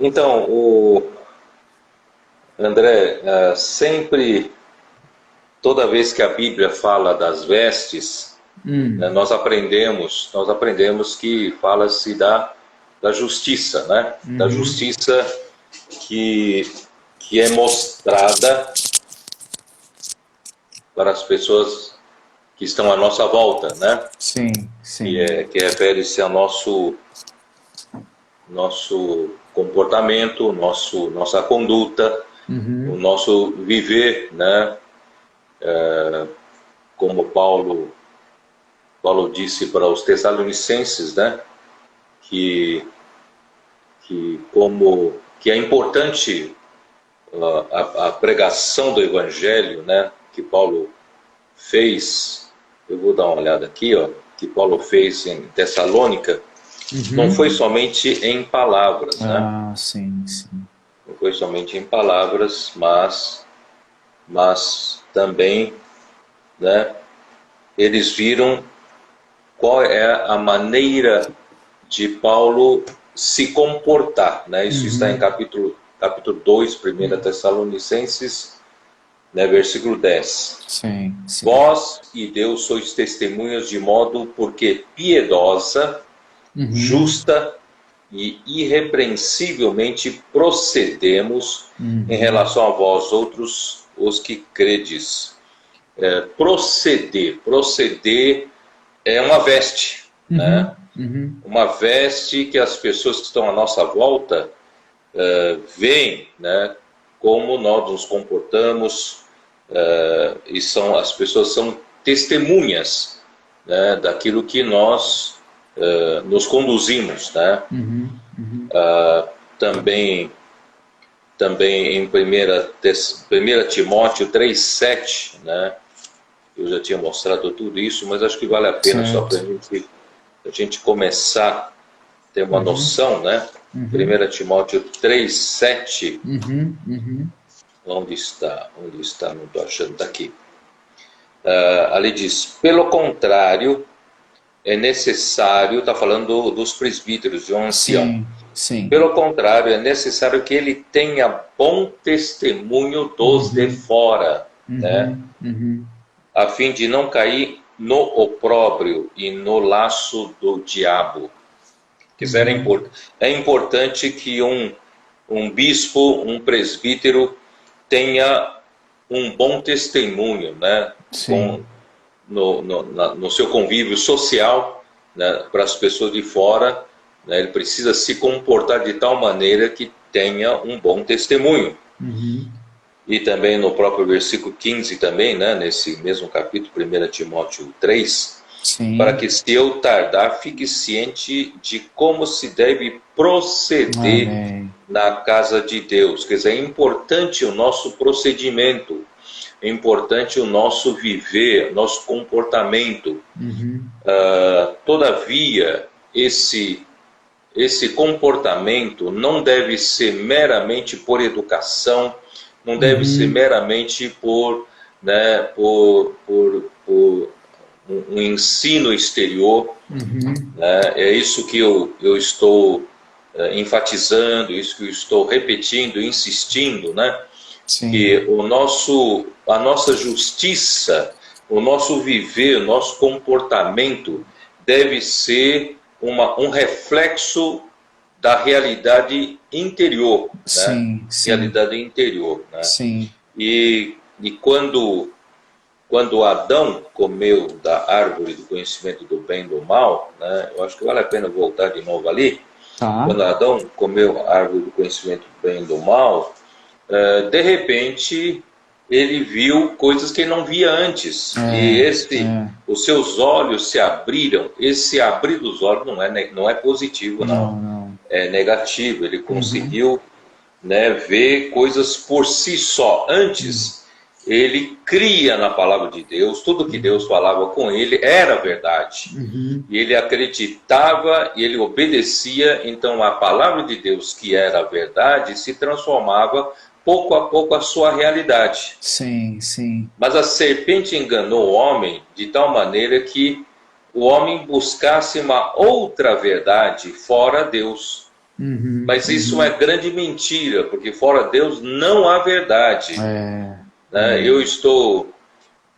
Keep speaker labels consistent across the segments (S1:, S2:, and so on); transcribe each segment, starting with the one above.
S1: Então, André, sempre, toda vez que a Bíblia fala das vestes, né,
S2: Hum,
S1: nós aprendemos que fala-se da justiça, né? Da
S2: uhum.
S1: justiça que, que é mostrada para as pessoas que estão à nossa volta, né?
S2: Sim,
S1: Que,
S2: sim.
S1: que refere-se ao nosso comportamento, nossa conduta, o
S2: Uhum.
S1: nosso viver, né? Como Paulo disse para os Tessalonicenses, né? Que, que é importante a pregação do Evangelho, né? Que Paulo fez. Eu vou dar uma olhada aqui, ó. Que Paulo fez em Tessalônica. Não foi
S2: Uhum.
S1: somente em palavras, né?
S2: Ah, sim, sim.
S1: Não foi somente em palavras, mas também, né? Eles viram qual é a maneira de Paulo se comportar, né? Isso está em
S2: Uhum.
S1: capítulo 2, 1 Tessalonicenses, né, versículo 10.
S2: Sim, sim.
S1: Vós e Deus sois testemunhas de modo porque piedosa,
S2: Uhum.
S1: justa e irrepreensivelmente procedemos em
S2: Uhum.
S1: relação a vós outros, os que credes. Proceder é uma veste, né?
S2: Uhum. Uhum.
S1: Uma veste que as pessoas que estão à nossa volta veem, né? Como nós nos comportamos, e as pessoas são testemunhas, né? Daquilo que nós nos conduzimos, né?
S2: Uhum. Uhum.
S1: Também em 1 Timóteo 3,7, né? Eu já tinha mostrado tudo isso, mas acho que vale a pena só para
S2: Certo.
S1: a gente começar a ter uma
S2: Uhum.
S1: noção, né?
S2: Uhum.
S1: 1 Timóteo 3,7,
S2: Uhum. Uhum.
S1: onde está? Onde está? Não estou achando, está aqui. Ali diz, pelo contrário, é necessário, está falando dos presbíteros, de um ancião.
S2: Sim, sim.
S1: Pelo contrário, é necessário que ele tenha bom testemunho dos de
S2: Uhum.
S1: fora, né?
S2: Uhum. Uhum.
S1: A fim de não cair no opróbrio e no laço do diabo.
S2: Uhum.
S1: É importante que um bispo, um presbítero, tenha um bom testemunho, né?
S2: Sim.
S1: No seu convívio social, né? Para as pessoas de fora, né? Ele precisa se comportar de tal maneira que tenha um bom testemunho.
S2: Uhum.
S1: E também no próprio versículo 15 também, né? Nesse mesmo capítulo, 1 Timóteo 3, para
S2: Sim.
S1: que se eu tardar, fique ciente de como se deve proceder
S2: Amém.
S1: na casa de Deus. Quer dizer, é importante o nosso procedimento, é importante o nosso viver, nosso comportamento.
S2: Uhum.
S1: Todavia, esse comportamento não deve ser meramente por educação, não deve ser
S2: Uhum.
S1: meramente né, por um ensino exterior,
S2: Uhum.
S1: né? É isso que eu estou enfatizando, isso que eu estou repetindo, insistindo, né? Que
S2: Sim.
S1: a nossa justiça, o nosso viver, o nosso comportamento deve ser um reflexo da realidade interior, né?
S2: Sim, sim,
S1: Realidade interior, né?
S2: sim.
S1: E quando Adão comeu da árvore do conhecimento do bem e do mal, né? Eu acho que vale a pena voltar de novo ali. Quando
S2: Tá.
S1: Adão comeu a árvore do conhecimento do bem e do mal, de repente ele viu coisas que ele não via antes. E
S2: É, é.
S1: os seus olhos se abriram. Esse abrir dos olhos não é positivo, não.
S2: Não, não.
S1: É negativo. Ele
S2: Uhum.
S1: conseguiu, né, ver coisas por si só.
S2: Uhum.
S1: Antes, ele cria na palavra de Deus, tudo que Deus falava com ele era verdade.
S2: Uhum.
S1: E ele acreditava e ele obedecia, então a palavra de Deus, que era a verdade, se transformava pouco a pouco a sua realidade.
S2: Sim, sim.
S1: Mas a serpente enganou o homem de tal maneira que o homem buscasse uma outra verdade fora Deus.
S2: Uhum.
S1: Mas isso é
S2: Uhum.
S1: grande mentira, porque fora Deus não há verdade.
S2: É.
S1: Né?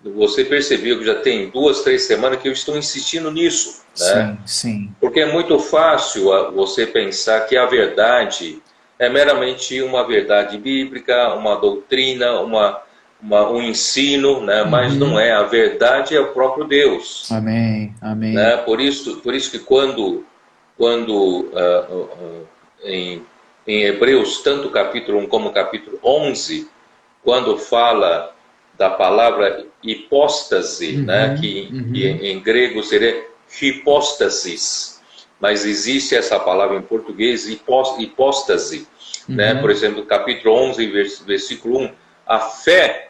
S1: Você percebeu que já tem 2, 3 semanas que eu estou insistindo nisso, né?
S2: Sim, sim.
S1: Porque é muito fácil você pensar que a verdade é meramente uma verdade bíblica, uma doutrina, um ensino, né? Mas não
S2: Uhum.
S1: é. A verdade é o próprio Deus.
S2: Amém, amém.
S1: Né? Por isso que quando em Hebreus, tanto o capítulo 1 como o capítulo 11, quando fala da palavra hipóstase, né?
S2: Uhum.
S1: que
S2: Uhum.
S1: em grego seria hipóstasis, mas existe essa palavra em português, hipóstase. Né? Por
S2: Uhum.
S1: exemplo, capítulo 11, versículo 1, a fé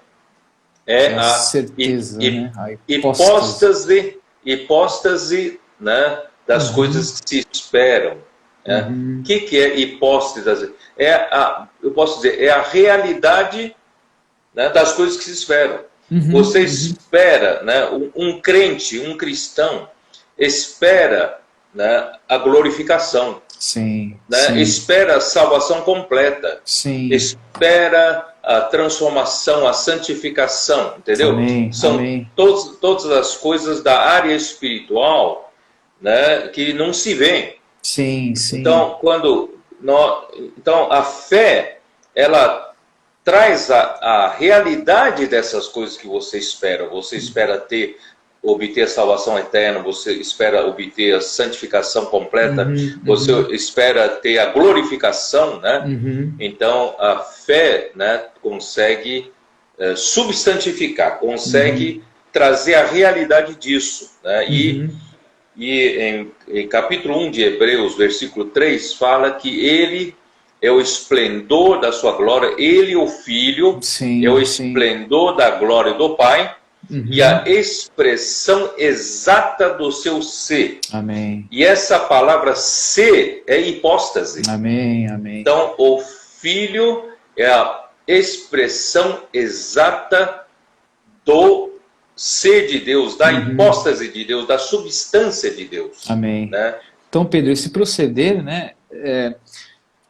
S1: é
S2: É a
S1: a
S2: certeza, né? A hipóstase.
S1: hipóstase, né, das
S2: Uhum.
S1: coisas que se esperam. Né? O
S2: Uhum.
S1: que é hipóstase? Eu posso dizer, é a realidade, né, das coisas que se esperam.
S2: Uhum.
S1: Você
S2: Uhum.
S1: espera, né, um crente, um cristão, espera, né, a glorificação,
S2: Sim,
S1: né?
S2: sim,
S1: Espera a salvação completa,
S2: sim.
S1: espera a transformação, a santificação, entendeu?
S2: Amém,
S1: São
S2: amém.
S1: todas as coisas da área espiritual, né, que não se vê.
S2: Sim, sim.
S1: Então, então a fé, ela traz a realidade dessas coisas que você espera. Você espera obter a salvação eterna, você espera obter a santificação completa,
S2: Uhum.
S1: você
S2: Uhum.
S1: espera ter a glorificação, né?
S2: Uhum.
S1: Então a fé, né, consegue substantificar,
S2: Uhum.
S1: consegue trazer a realidade disso, né?
S2: Uhum.
S1: Em capítulo 1 de Hebreus, versículo 3, fala que ele é o esplendor da sua glória, ele, o Filho, é o
S2: Sim, sim.
S1: esplendor da glória do Pai e a
S2: Uhum.
S1: expressão exata do seu ser.
S2: Amém.
S1: E essa palavra ser é hipóstase.
S2: Amém, amém.
S1: Então, o Filho é a expressão exata do ser de Deus, da
S2: Uhum.
S1: hipóstase de Deus, da substância de Deus,
S2: Amém.
S1: né?
S2: Então, Pedro, esse proceder, né,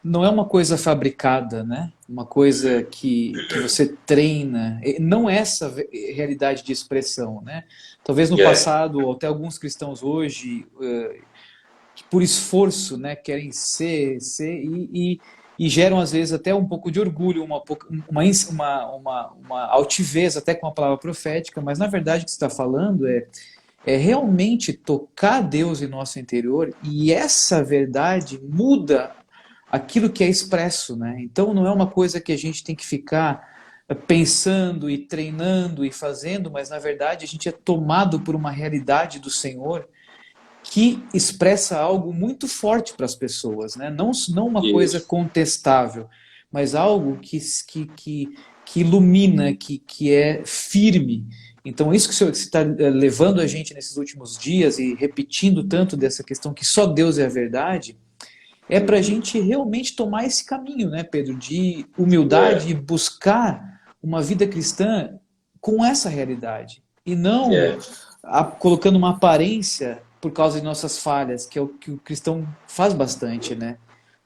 S2: não é uma coisa fabricada, né? Uma coisa que você treina. Não é essa realidade de expressão, né? Talvez no
S1: É,
S2: passado, ou até alguns cristãos hoje, que por esforço, né, querem ser e geram às vezes até um pouco de orgulho, uma altivez até com a palavra profética, mas na verdade o que você está falando é realmente tocar Deus em nosso interior e essa verdade muda aquilo que é expresso, né? Então não é uma coisa que a gente tem que ficar pensando e treinando e fazendo, mas na verdade a gente é tomado por uma realidade do Senhor que expressa algo muito forte para as pessoas, né? Não uma coisa
S1: isso.
S2: contestável, mas algo que ilumina, que é firme. Então, isso que o Senhor está levando a gente nesses últimos dias e repetindo tanto dessa questão que só Deus é a verdade, é para a
S1: Uhum.
S2: gente realmente tomar esse caminho, né, Pedro, de
S1: É,
S2: humildade e buscar uma vida cristã com essa realidade. E não
S1: é,
S2: colocando uma aparência por causa de nossas falhas, que é o que o cristão faz bastante, né?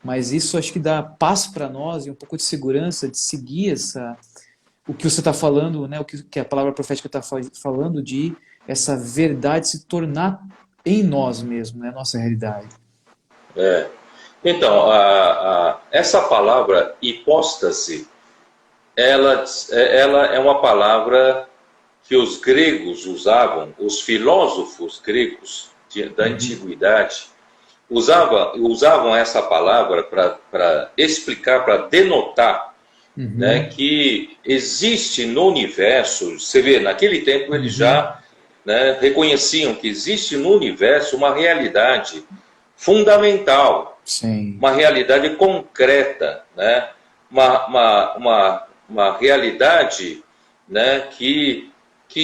S2: Mas isso acho que dá paz para nós e um pouco de segurança de seguir o que você está falando, né? Que a palavra profética está falando de essa verdade se tornar em nós mesmo, né? Nossa realidade.
S1: é. Então, essa palavra hipóstase, ela é uma palavra que os gregos usavam, os filósofos gregos da
S2: Uhum,
S1: antiguidade usavam essa palavra para explicar, para denotar, né,
S2: uhum,
S1: que existe no universo. Você vê, naquele tempo eles
S2: uhum,
S1: já, né, reconheciam que existe no universo uma realidade fundamental,
S2: sim.
S1: uma realidade concreta, né, uma realidade, né, que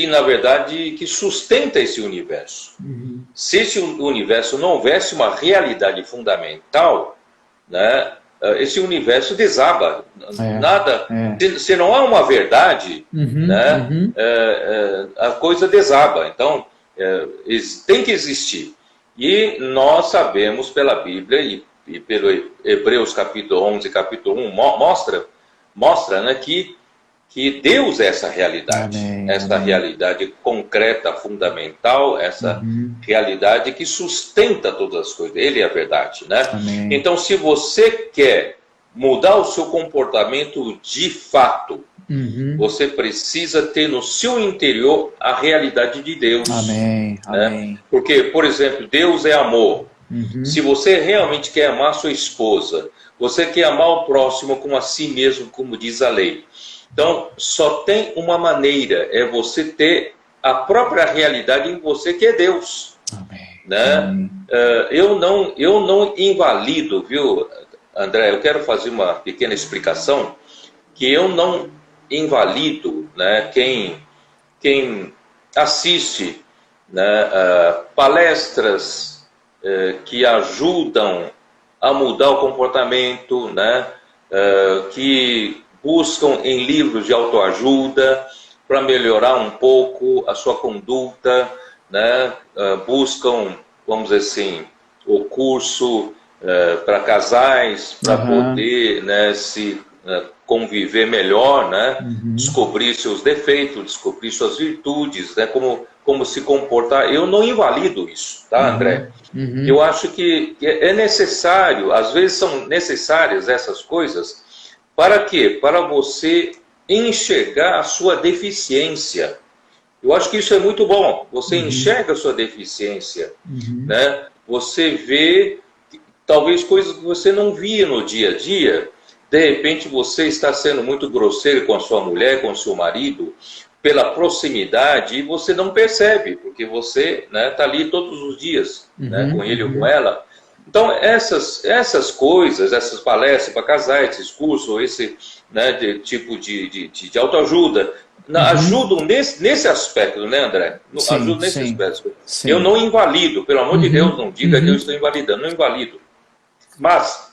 S1: na verdade que sustenta esse universo.
S2: Uhum,
S1: Se esse universo não houvesse uma realidade fundamental, né, esse universo desaba.
S2: é,
S1: Nada,
S2: é.
S1: se não há uma verdade,
S2: Uhum,
S1: né,
S2: uhum,
S1: a coisa desaba. Então, tem que existir. E nós sabemos pela Bíblia, e e pelo Hebreus capítulo 11, capítulo 1, mostra, né, que Deus é essa realidade,
S2: Amém,
S1: essa
S2: amém.
S1: realidade concreta, fundamental, essa
S2: Uhum.
S1: realidade que sustenta todas as coisas. Ele é a verdade, né?
S2: Amém.
S1: Então, se você quer mudar o seu comportamento de fato,
S2: Uhum.
S1: você precisa ter no seu interior a realidade de Deus,
S2: Amém,
S1: né?
S2: amém.
S1: Porque, por exemplo, Deus é amor. Se
S2: Uhum.
S1: você realmente quer amar sua esposa, você quer amar o próximo como a si mesmo, como diz a lei. Então, só tem uma maneira, é você ter a própria realidade em você, que é Deus,
S2: Amém,
S1: né?
S2: amém.
S1: Eu não invalido, viu, André? Eu quero fazer uma pequena explicação, que eu não invalido, né, quem assiste, né, palestras que ajudam a mudar o comportamento, né, que buscam em livros de autoajuda para melhorar um pouco a sua conduta, né, buscam, vamos dizer assim, o curso para casais, para
S2: Aham.
S1: poder, né, se conviver melhor, né,
S2: Uhum.
S1: descobrir seus defeitos, descobrir suas virtudes, né, como se comportar. Eu não invalido isso, tá, André?
S2: Uhum.
S1: Eu
S2: Uhum.
S1: acho que é necessário, às vezes são necessárias essas coisas, para quê? Para você enxergar a sua deficiência. Eu acho que isso é muito bom. Você
S2: Uhum.
S1: enxerga a sua deficiência,
S2: Uhum.
S1: né? Você vê talvez coisas que você não via no dia a dia. De repente você está sendo muito grosseiro com a sua mulher, com o seu marido, pela proximidade, e você não percebe, porque você está ali todos os dias, né,
S2: Uhum.
S1: com ele ou com
S2: Uhum.
S1: ela. Então, essas coisas, essas palestras para casais, esses cursos, esse, né, tipo de autoajuda,
S2: Uhum.
S1: ajudam nesse aspecto, né, André?
S2: Sim,
S1: Ajudam nesse
S2: sim,
S1: aspecto. Eu
S2: sim.
S1: não invalido, pelo amor de Deus,
S2: Uhum.
S1: não diga que eu
S2: Uhum.
S1: estou invalidando, não invalido. Mas,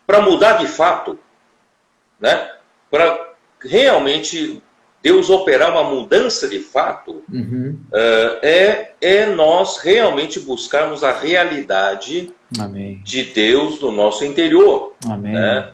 S1: para mudar de fato, né, para realmente Deus operar uma mudança de fato,
S2: Uhum.
S1: é nós realmente buscarmos a realidade
S2: Amém.
S1: de Deus no nosso interior,
S2: Amém.
S1: né?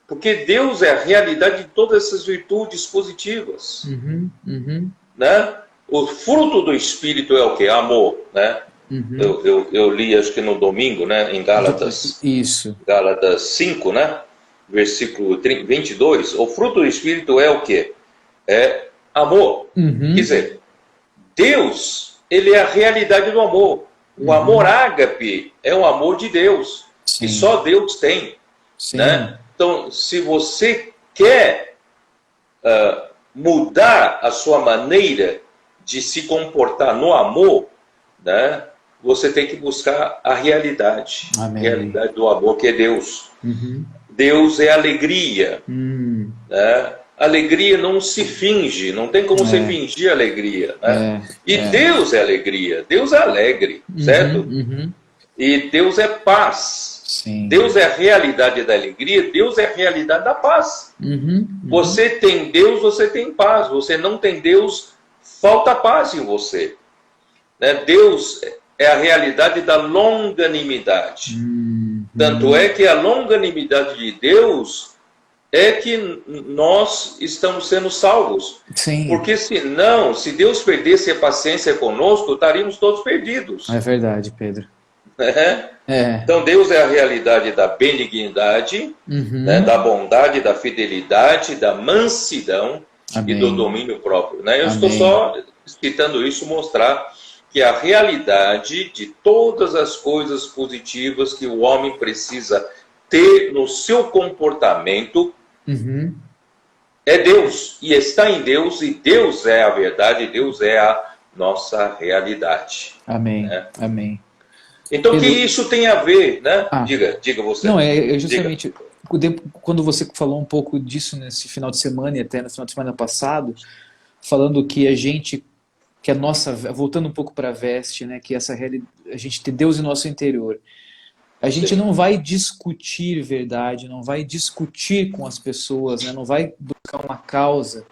S1: Porque Deus é a realidade de todas essas virtudes positivas,
S2: Uhum. Uhum.
S1: né? O fruto do Espírito é o que? Amor, né?
S2: Uhum.
S1: Eu li, acho que no domingo, né, em Gálatas,
S2: Isso.
S1: Gálatas 5, né? Versículo 22. O fruto do Espírito é o quê? É amor. Quer
S2: Uhum.
S1: dizer, Deus, ele é a realidade do amor. O amor
S2: Uhum.
S1: ágape é o amor de Deus, que
S2: Sim.
S1: só Deus tem, né?
S2: Sim.
S1: Então, se você quer mudar a sua maneira de se comportar no amor, né? Você tem que buscar a
S2: Amém.
S1: realidade do amor, que é Deus.
S2: Uhum.
S1: Deus é alegria,
S2: Hum.
S1: né? Alegria não se finge, não tem como você
S2: É,
S1: fingir alegria, né?
S2: é,
S1: E
S2: é.
S1: Deus é alegria, Deus é alegre,
S2: Uhum.
S1: certo?
S2: Uhum.
S1: E Deus é paz.
S2: Sim.
S1: Deus é a realidade da alegria, Deus é a realidade da paz.
S2: Uhum. Uhum.
S1: Você tem Deus, você tem paz. Você não tem Deus, falta paz em você, né? Deus é a realidade da longanimidade. Tanto é
S2: Uhum.
S1: que a longanimidade de Deus é que nós estamos sendo salvos.
S2: Sim,
S1: Porque senão, se Deus perdesse a paciência conosco, estaríamos todos
S2: é
S1: perdidos,
S2: verdade, Pedro.
S1: né?
S2: É.
S1: Então Deus é a realidade da benignidade, né, da
S2: Uhum.
S1: bondade, da fidelidade, da mansidão e do
S2: Amém.
S1: domínio próprio, né? Eu estou
S2: Amém.
S1: só citando isso, mostrar que a realidade de todas as coisas positivas que o homem precisa ter no seu comportamento
S2: Uhum.
S1: é Deus, e está em Deus, e Deus é a verdade, Deus é a nossa realidade,
S2: Amém.
S1: né?
S2: Amém.
S1: Então, o que
S2: Pedro,
S1: isso tem a ver, né?
S2: ah,
S1: Diga
S2: não,
S1: você,
S2: é
S1: diga.
S2: justamente quando você falou um pouco disso nesse final de semana e até no final de semana passado, falando que a gente, que a nossa, voltando um pouco para a veste, né, que essa realidade, a gente tem Deus em nosso interior. A gente
S1: Sim.
S2: não vai discutir verdade, não vai discutir com as pessoas, né, não vai buscar uma causa,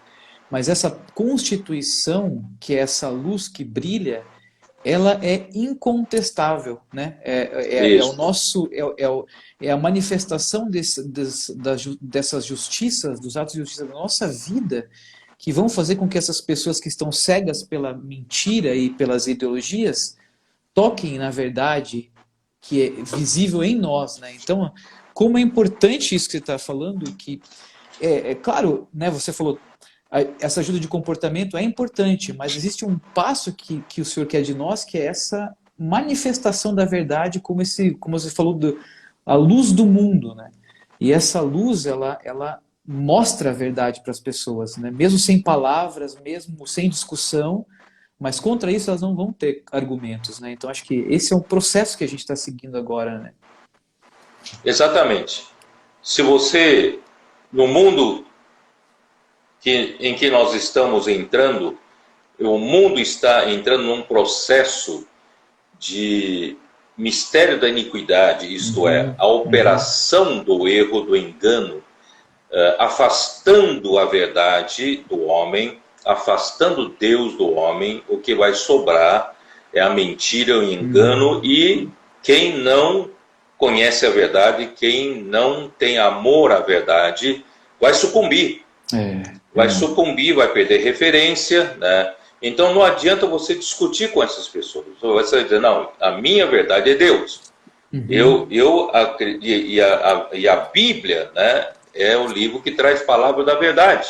S2: mas essa constituição, que é essa luz que brilha, ela é incontestável, né? É o
S1: Isso.
S2: nosso, é a manifestação dessas justiças, dos atos de justiça da nossa vida, que vão fazer com que essas pessoas que estão cegas pela mentira e pelas ideologias toquem na verdade que é visível em nós, né? Então, como é importante isso que você está falando, que claro, né? Você falou essa ajuda de comportamento é importante, mas existe um passo que o Senhor quer de nós, que é essa manifestação da verdade, como você falou, a luz do mundo, né? E essa luz, ela mostra a verdade para as pessoas, né? Mesmo sem palavras, mesmo sem discussão, mas contra isso elas não vão ter argumentos, né? Então acho que esse é um processo que a gente está seguindo agora, né?
S1: Exatamente. Se você, no mundo em que nós estamos entrando, o mundo está entrando num processo de mistério da iniquidade, isto é, a operação do erro, do engano, afastando a verdade do homem, afastando Deus do homem. O que vai sobrar é a mentira, o engano, e quem não conhece a verdade, quem não tem amor à verdade, vai sucumbir. Vai sucumbir, vai perder referência, né? Então não adianta você discutir com essas pessoas. Você vai dizer, não, a minha verdade é Deus. E a Bíblia, né, é o livro que traz palavra da verdade.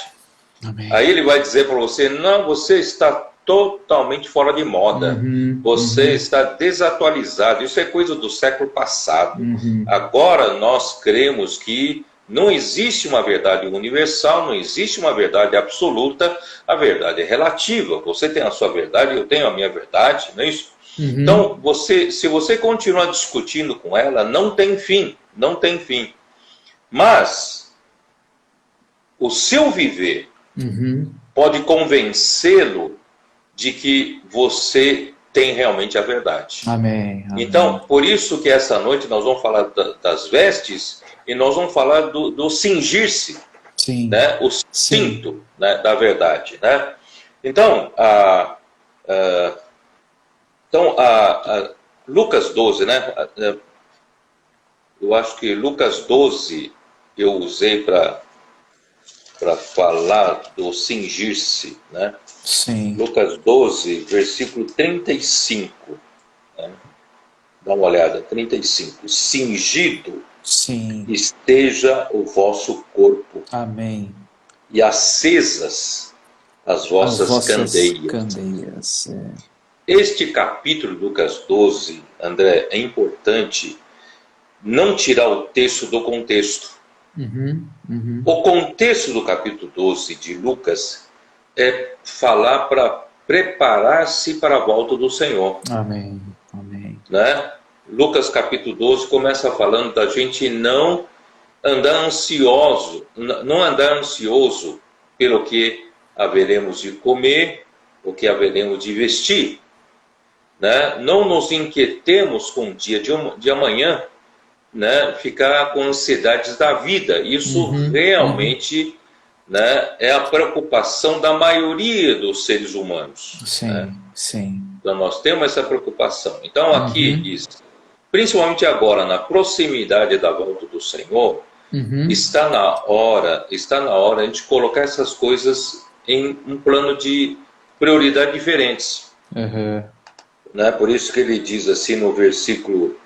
S2: Amém.
S1: Aí ele vai dizer para você, não, você está totalmente fora de moda. Você está desatualizado. Isso é coisa do século passado. Agora nós cremos que não existe uma verdade universal, não existe uma verdade absoluta, a verdade é relativa. Você tem a sua verdade, eu tenho a minha verdade, não é isso? Então, se você continuar discutindo com ela, não tem fim, não tem fim. Mas o seu viver pode convencê-lo de que você tem realmente a verdade.
S2: Amém.
S1: Então, por isso que essa noite nós vamos falar das vestes e nós vamos falar do cingir-se, né? O cinto, né, da verdade, né? Então, Lucas 12, né? Eu acho que Lucas 12 eu usei para falar do cingir-se, né?
S2: Sim.
S1: Lucas 12, versículo 35. Né? Dá uma olhada, 35. Cingido esteja o vosso corpo.
S2: Amém.
S1: E acesas as vossas candeias. Este capítulo, Lucas 12, André, é importante não tirar o texto do contexto. O contexto do capítulo 12 de Lucas é falar para preparar-se para a volta do Senhor.
S2: Amém. Amém.
S1: Né? Lucas capítulo 12 começa falando da gente não andar ansioso pelo que haveremos de comer, o que haveremos de vestir. Né? Não nos inquietemos com o dia de amanhã, né? Ficar com ansiedades da vida. Isso realmente né, é a preocupação da maioria dos seres humanos. Né? Então nós temos essa preocupação. Então aqui diz, principalmente agora, na proximidade da volta do Senhor, está na hora a gente colocar essas coisas em um plano de prioridade diferentes. Né? Por isso que ele diz assim no versículo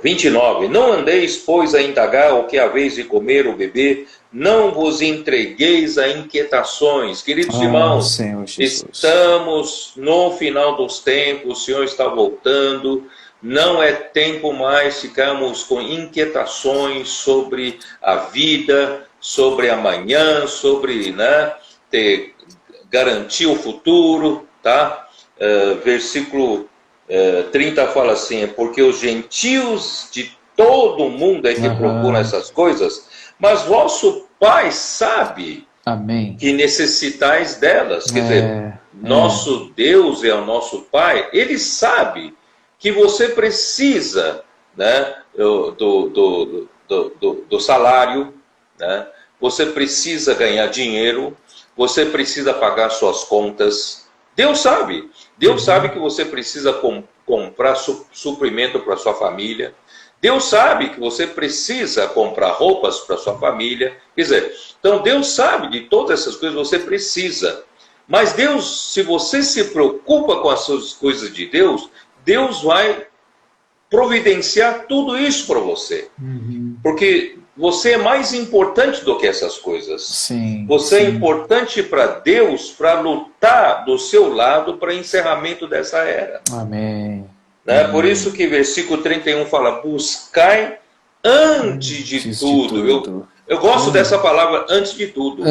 S1: 29, não andeis, pois, a indagar o que haveis de comer ou beber, não vos entregueis a inquietações. Queridos irmãos, estamos no final dos tempos, o Senhor está voltando, não é tempo mais ficarmos com inquietações sobre a vida, sobre amanhã, sobre garantir o futuro, tá? Versículo 30 fala assim, porque os gentios de todo o mundo é que procuram essas coisas, mas vosso Pai sabe que necessitais delas. Quer dizer, nosso Deus é o nosso Pai, Ele sabe que você precisa, né, do salário, né? Você precisa ganhar dinheiro, você precisa pagar suas contas. Deus sabe. Deus sabe que você precisa comprar suprimento para sua família. Deus sabe que você precisa comprar roupas para sua família. Quer dizer, então Deus sabe de todas essas coisas que você precisa. Mas Deus, se você se preocupa com as coisas de Deus, Deus vai providenciar tudo isso para você. Porque você é mais importante do que essas coisas.
S2: Sim,
S1: você
S2: sim.
S1: é importante para Deus, para lutar do seu lado para encerramento dessa era.
S2: Amém.
S1: Né? Por isso que versículo 31 fala, buscai antes de tudo. Eu gosto dessa palavra, antes de tudo.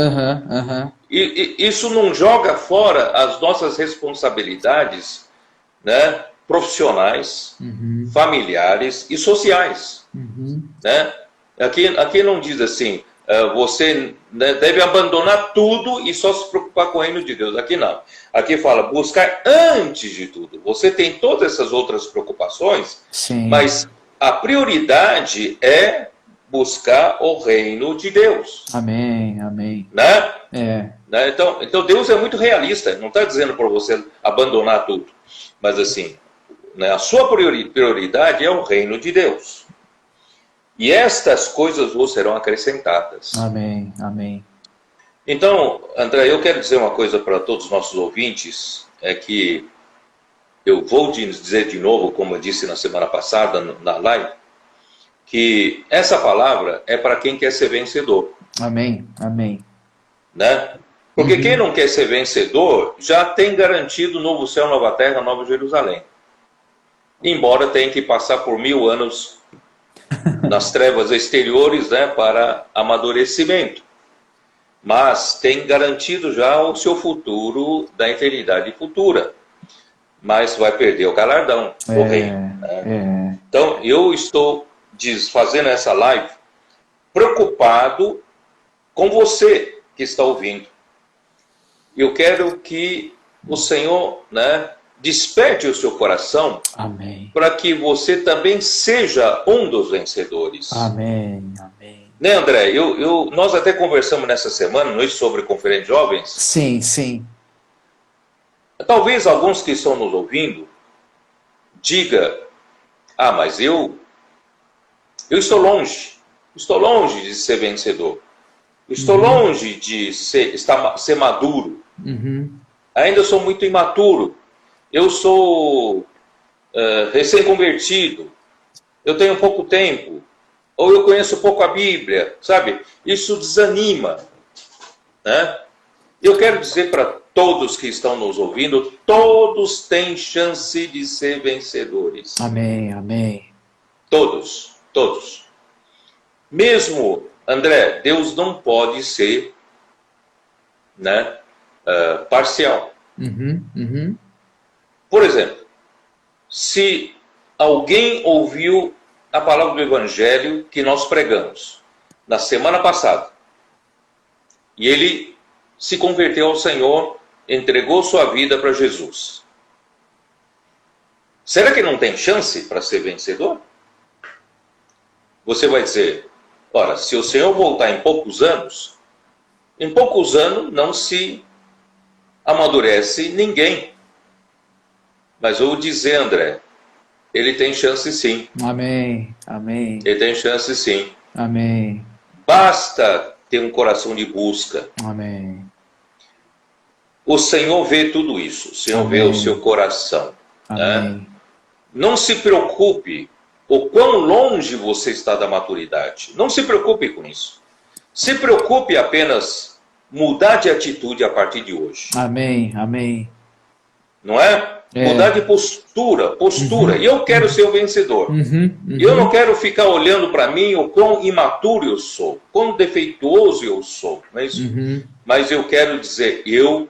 S1: E isso não joga fora as nossas responsabilidades, né, profissionais, familiares e sociais. Né? Aqui não diz assim, você, né, deve abandonar tudo e só se preocupar com o reino de Deus. Aqui não. Aqui fala, buscar antes de tudo. Você tem todas essas outras preocupações,
S2: sim,
S1: mas a prioridade é buscar o reino de Deus.
S2: Amém, amém.
S1: Né? Né? Então Deus é muito realista, não está dizendo para você abandonar tudo. Mas assim, né, a sua prioridade é o reino de Deus. E estas coisas vos serão acrescentadas.
S2: Amém, amém.
S1: Então, André, eu quero dizer uma coisa para todos os nossos ouvintes, é que eu vou dizer de novo, como eu disse na semana passada, na live, que essa palavra é para quem quer ser vencedor.
S2: Amém, amém.
S1: Né? Porque quem não quer ser vencedor, já tem garantido novo céu, nova terra, nova Jerusalém. Embora tenha que passar por 1000 anos nas trevas exteriores, né, para amadurecimento. Mas tem garantido já o seu futuro da eternidade futura. Mas vai perder o galardão do reino. Né? Então, eu estou fazendo essa live preocupado com você que está ouvindo. Eu quero que o Senhor, né, desperte o seu coração, para que você também seja um dos vencedores.
S2: Amém, amém.
S1: Né, André? Nós até conversamos nessa semana, não é, sobre Conferência de Jovens?
S2: Sim, sim.
S1: Talvez alguns que estão nos ouvindo diga, mas eu estou longe de ser vencedor, estou longe de ser maduro, ainda sou muito imaturo, eu sou recém-convertido, eu tenho pouco tempo, ou eu conheço pouco a Bíblia, sabe? Isso desanima. Né? Eu quero dizer para todos que estão nos ouvindo, todos têm chance de ser vencedores.
S2: Amém, amém.
S1: Todos, todos. Mesmo, André, Deus não pode ser, né, parcial. Por exemplo, se alguém ouviu a palavra do Evangelho que nós pregamos na semana passada, e ele se converteu ao Senhor, entregou sua vida para Jesus, será que não tem chance para ser vencedor? Você vai dizer, ora, se o Senhor voltar em poucos anos não se amadurece ninguém. Mas eu vou dizer, André, ele tem chance sim.
S2: Amém, amém.
S1: Ele tem chance sim.
S2: Amém.
S1: Basta ter um coração de busca.
S2: Amém.
S1: O Senhor vê tudo isso. O Senhor vê o seu coração. Né? Não se preocupe o quão longe você está da maturidade. Não se preocupe com isso. Se preocupe apenas mudar de atitude a partir de hoje.
S2: Amém, amém.
S1: Não é? Mudar de postura. E eu quero ser o vencedor. Eu não quero ficar olhando para mim o quão imaturo eu sou, quão defeituoso eu sou. Não é isso? Mas eu quero dizer, eu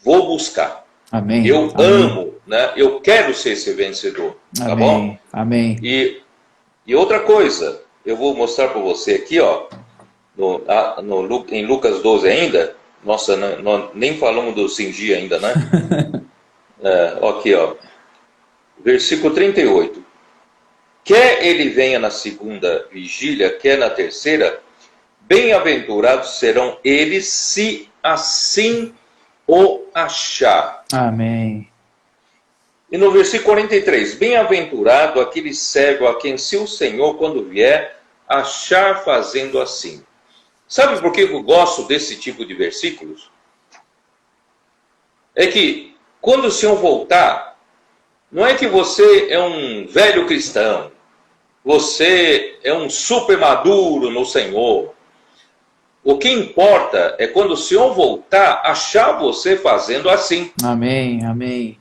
S1: vou buscar.
S2: Amém.
S1: Eu amo, né? Eu quero ser esse vencedor. Tá bom?
S2: Amém.
S1: E outra coisa, eu vou mostrar para você aqui, ó, em Lucas 12 ainda. Nossa, nem falamos do cingir ainda, né? Aqui, ó. Versículo 38. Quer ele venha na segunda vigília, quer na terceira, bem-aventurados serão eles se assim o achar.
S2: Amém.
S1: E no versículo 43, bem-aventurado aquele servo a quem seu Senhor, quando vier, achar fazendo assim. Sabe por que eu gosto desse tipo de versículos? É que quando o Senhor voltar, não é que você é um velho cristão, você é um super maduro no Senhor. O que importa é quando o Senhor voltar, achar você fazendo assim.
S2: Amém, amém.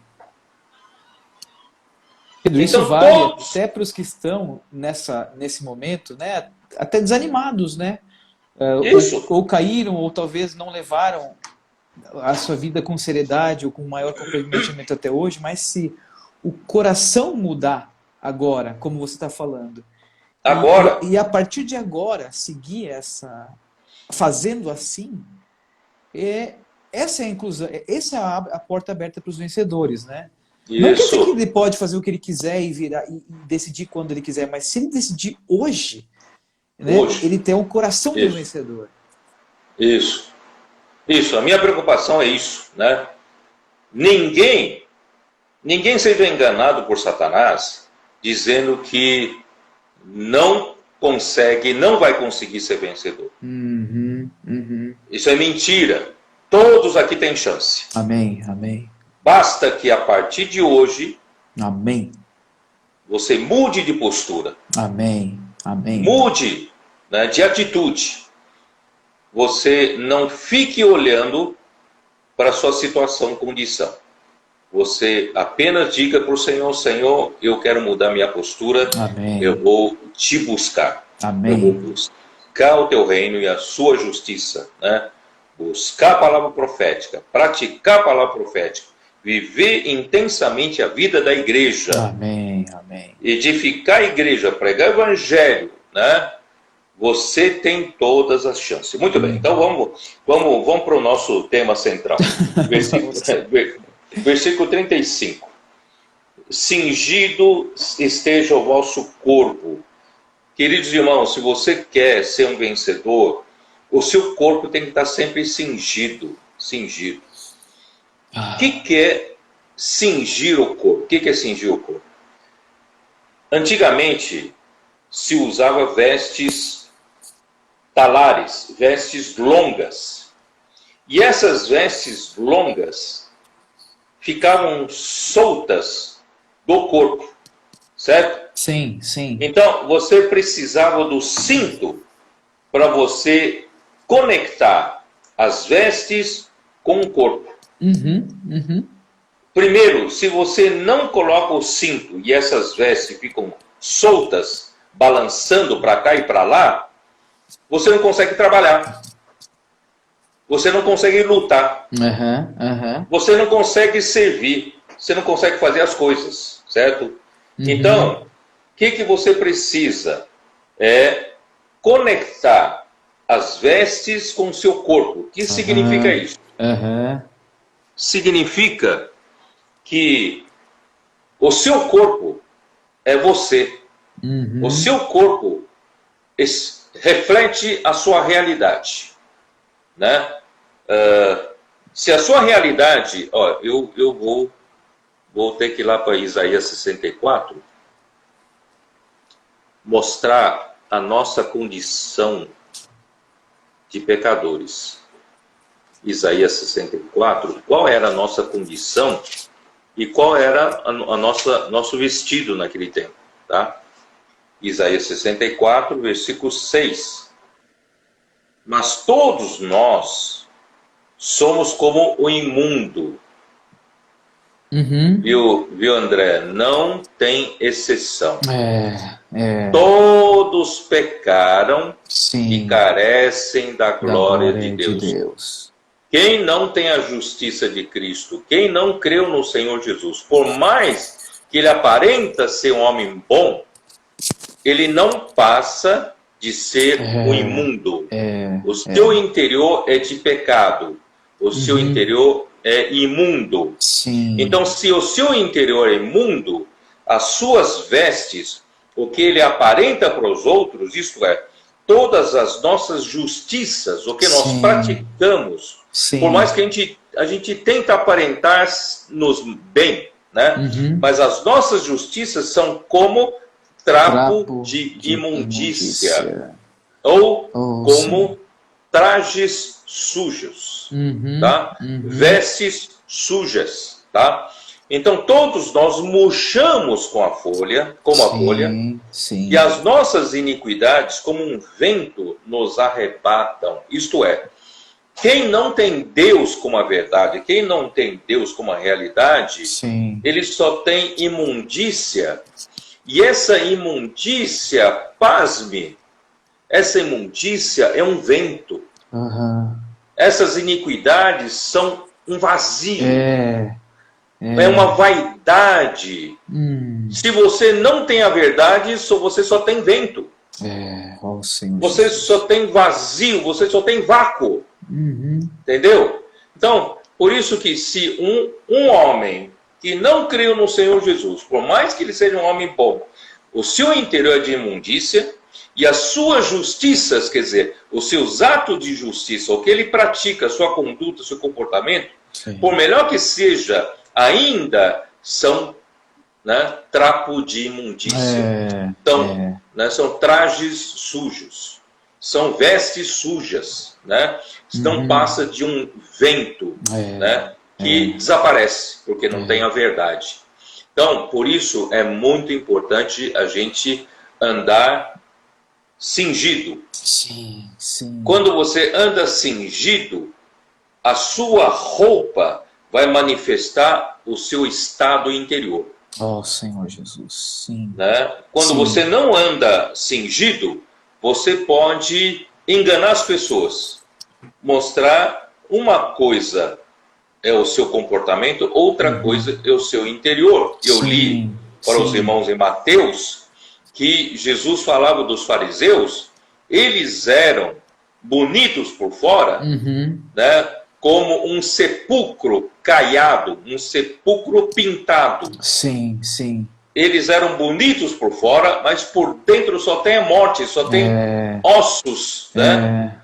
S2: Pedro, isso
S1: Então
S2: vale
S1: todos...
S2: até para os que estão nesse momento, né, até desanimados, né?
S1: Isso.
S2: Ou caíram, ou talvez não levaram a sua vida com seriedade ou com maior comprometimento até hoje, mas se o coração mudar agora, como você está falando,
S1: Agora.
S2: E a partir de agora seguir fazendo assim, essa é a inclusão, essa é a porta aberta para os vencedores, né?
S1: Isso.
S2: Não quer dizer que ele pode fazer o que ele quiser e virar e decidir quando ele quiser, mas se ele decidir hoje, né, ele tem o coração do vencedor.
S1: Isso. A minha preocupação é isso, né? Ninguém seja enganado por Satanás dizendo que não consegue, não vai conseguir ser vencedor. Isso é mentira. Todos aqui têm chance.
S2: Amém, amém.
S1: Basta que a partir de hoje,
S2: amém,
S1: você mude de postura.
S2: Amém, amém.
S1: Mude, né, de atitude. Você não fique olhando para a sua situação, condição. Você apenas diga para o Senhor, Senhor, eu quero mudar minha postura,
S2: amém.
S1: Eu vou te buscar.
S2: Amém.
S1: Eu vou buscar o teu reino e a sua justiça, né? Buscar a palavra profética, praticar a palavra profética, viver intensamente a vida da igreja.
S2: Amém, amém.
S1: Edificar a igreja, pregar o evangelho, né? Você tem todas as chances. Muito bem, então vamos para o nosso tema central. Versículo 35. Cingido esteja o vosso corpo. Queridos irmãos, se você quer ser um vencedor, o seu corpo tem que estar sempre cingido. O que é cingir o corpo? O que é cingir o corpo? Antigamente se usava vestes talares, vestes longas. E essas vestes longas ficavam soltas do corpo, certo?
S2: Sim, sim.
S1: Então, você precisava do cinto para você conectar as vestes com o corpo. Primeiro, se você não coloca o cinto e essas vestes ficam soltas, balançando para cá e para lá, você não consegue trabalhar. Você não consegue lutar. Você não consegue servir. Você não consegue fazer as coisas, certo? Então, o que você precisa? É conectar as vestes com o seu corpo. O que significa isso? Significa que o seu corpo é você. O seu corpo reflete a sua realidade, né? Se a sua realidade, eu vou ter que ir lá para Isaías 64, mostrar a nossa condição de pecadores. Isaías 64, qual era a nossa condição e qual era nosso vestido naquele tempo, tá? Isaías 64, versículo 6. Mas todos nós somos como o imundo. Viu, André? Não tem exceção. Todos pecaram e carecem da glória de Deus. Quem não tem a justiça de Cristo, quem não creu no Senhor Jesus, por mais que ele aparenta ser um homem bom, ele não passa de ser um imundo. O seu interior é de pecado. O seu interior é imundo.
S2: Sim.
S1: Então, se o seu interior é imundo, as suas vestes, o que ele aparenta para os outros, isto é, todas as nossas justiças, o que nós praticamos
S2: Sim.
S1: Por mais que a gente tenta aparentar-nos bem, né? Mas as nossas justiças são como trapo de imundícia. Ou como trajes sujos, tá? Vestes sujas, tá? Então todos nós murchamos com a folha, como a folha, e as nossas iniquidades, como um vento, nos arrebatam. Isto é, quem não tem Deus como a verdade, quem não tem Deus como a realidade, ele só tem imundícia. E essa imundícia, pasme, essa imundícia é um vento. Essas iniquidades são um vazio. É uma vaidade. Se você não tem a verdade, você só tem vento. Você só tem vazio, você só tem vácuo. Entendeu? Então, por isso que se um homem que não creu no Senhor Jesus, por mais que ele seja um homem bom, o seu interior é de imundícia, e as suas justiças, quer dizer, os seus atos de justiça, o que ele pratica, a sua conduta, o seu comportamento, por melhor que seja, ainda são, né, trapo de imundícia. Então, né, são trajes sujos, são vestes sujas, né? Não passa de um vento, né, que desaparece, porque não tem a verdade. Então, por isso é muito importante a gente andar cingido. Quando você anda cingido, a sua roupa vai manifestar o seu estado interior.
S2: Senhor Jesus,
S1: né? Quando você não anda cingido, você pode enganar as pessoas, mostrar uma coisa é o seu comportamento, outra coisa é o seu interior. Eu li para os irmãos em Mateus que Jesus falava dos fariseus, eles eram bonitos por fora, né, como um sepulcro caiado, um sepulcro pintado. Eles eram bonitos por fora, mas por dentro só tem a morte, só tem ossos, né?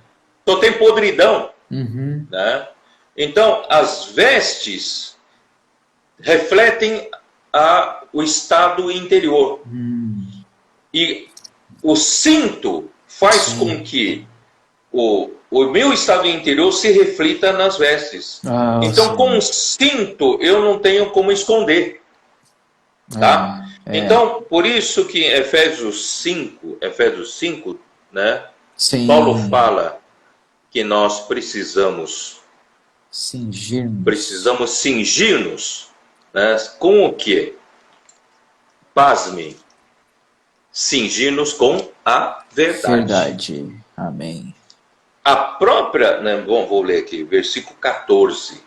S1: Só tem podridão. Né? Então, as vestes refletem o estado interior. E o cinto faz com que o meu estado interior se reflita nas vestes. Então, com o cinto, eu não tenho como esconder. Tá? Então, por isso que em Efésios 5, né, Paulo fala que nós precisamos cingir-nos, né, com o quê? Pasme, cingir-nos com a verdade.
S2: Amém.
S1: A própria, né, bom, vou ler aqui, versículo 14.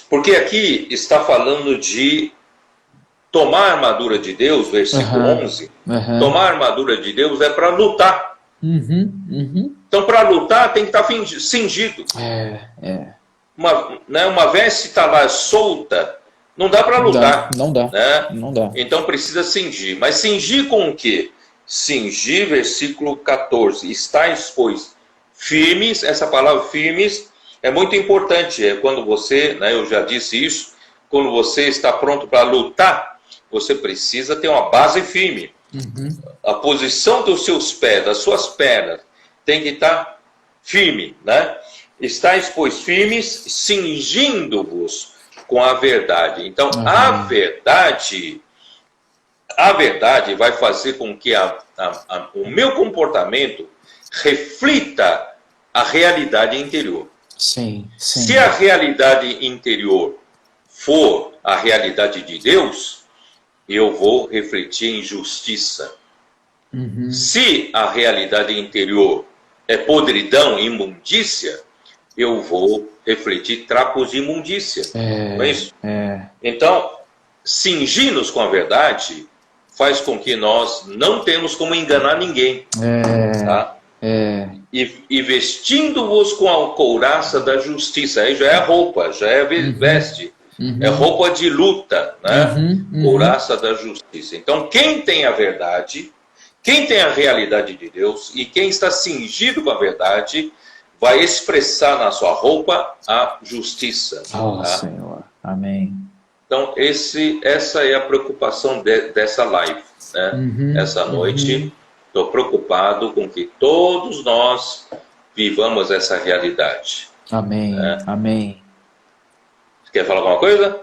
S1: Porque aqui está falando de tomar a armadura de Deus, versículo 11. Tomar a armadura de Deus é para lutar. Então, para lutar, tem que estar cingido. Uma veste está lá solta, não dá para lutar.
S2: Não dá.
S1: Né? Não dá. Então, precisa cingir. Mas cingir com o quê? Cingir, versículo 14. Estais, pois, firmes. Essa palavra firmes é muito importante. É quando você, né, eu já disse isso, quando você está pronto para lutar, você precisa ter uma base firme. A posição dos seus pés, das suas pernas, tem que estar firme, né? Estais, pois, firmes, cingindo-vos com a verdade. Então, a verdade vai fazer com que o meu comportamento reflita a realidade interior. Se a realidade interior for a realidade de Deus, eu vou refletir em justiça. Se a realidade interior é podridão, imundícia, eu vou refletir trapos de imundícia. Não é isso? Então, cingir-nos com a verdade faz com que nós não temos como enganar ninguém. Tá? E vestindo-vos com a couraça da justiça, aí já é a roupa, já é a veste. É roupa de luta, né? Couraça da justiça. Então, quem tem a verdade, quem tem a realidade de Deus e quem está cingido com a verdade, vai expressar na sua roupa a justiça.
S2: Oh,
S1: tá?
S2: Senhor. Amém.
S1: Então, essa é a preocupação dessa live. Né? Essa noite, estou preocupado com que todos nós vivamos essa realidade.
S2: Amém.
S1: Né?
S2: Amém.
S1: Você quer falar alguma coisa?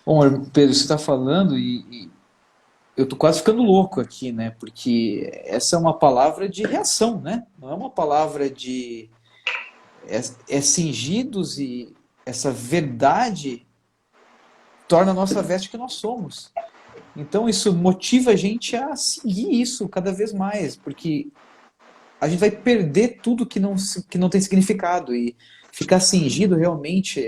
S2: Bom, Pedro, você está falando e eu estou quase ficando louco aqui, né? Porque essa é uma palavra de reação, né? Não é uma palavra de... É cingidos, e essa verdade torna a nossa veste que nós somos. Então isso motiva a gente a seguir isso cada vez mais, porque a gente vai perder tudo que não tem significado, e ficar cingido realmente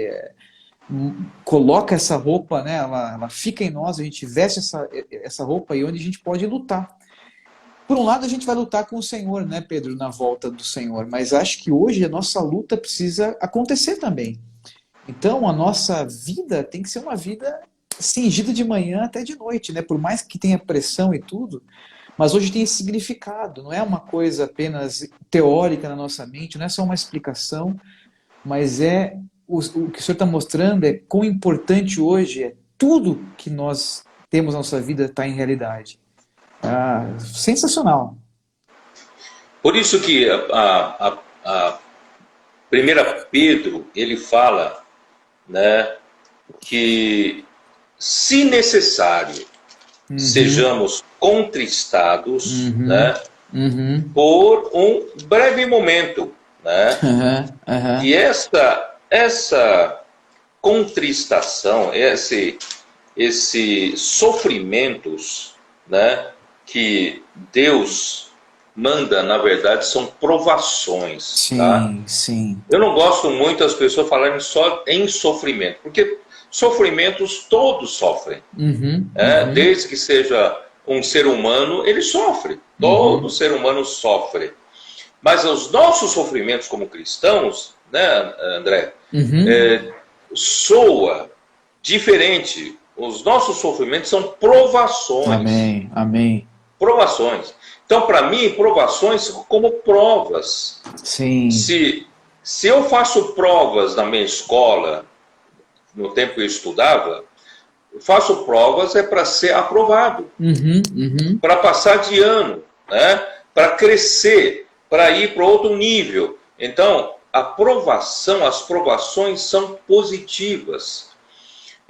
S2: coloca essa roupa, né? Ela fica em nós, a gente veste essa roupa e onde a gente pode lutar. Por um lado, a gente vai lutar com o Senhor, né, Pedro, na volta do Senhor, mas acho que hoje a nossa luta precisa acontecer também. Então, a nossa vida tem que ser uma vida cingida de manhã até de noite, né? Por mais que tenha pressão e tudo, mas hoje tem esse significado, não é uma coisa apenas teórica na nossa mente, não é só uma explicação, mas o que o Senhor está mostrando é quão importante hoje é tudo que nós temos na nossa vida está em realidade. Sensacional.
S1: Por isso que a 1 Pedro, ele fala, né, que se necessário sejamos contristados, né, por um breve momento, né? E essa contristação, esse sofrimentos, né, que Deus manda, na verdade, são provações.
S2: Sim,
S1: tá?
S2: sim.
S1: Eu não gosto muito das pessoas falarem só em sofrimento, porque sofrimentos todos sofrem. Desde que seja um ser humano, ele sofre. Todo ser humano sofre. Mas os nossos sofrimentos como cristãos, né, André, soa diferente. Os nossos sofrimentos são provações.
S2: Amém, amém.
S1: Provações. Então, para mim, provações são como provas.
S2: Sim.
S1: Se eu faço provas na minha escola, no tempo que eu estudava, eu faço provas para ser aprovado, para passar de ano, né? Para crescer, para ir para outro nível. Então, as provações são positivas.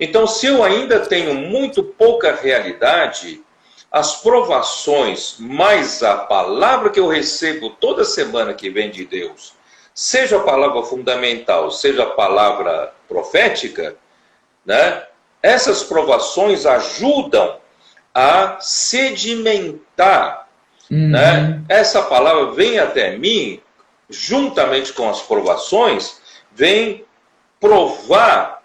S1: Então, se eu ainda tenho muito pouca realidade, as provações, mais a palavra que eu recebo toda semana que vem de Deus, seja a palavra fundamental, seja a palavra profética, né? Essas provações ajudam a sedimentar, né? Essa palavra vem até mim, juntamente com as provações, vem provar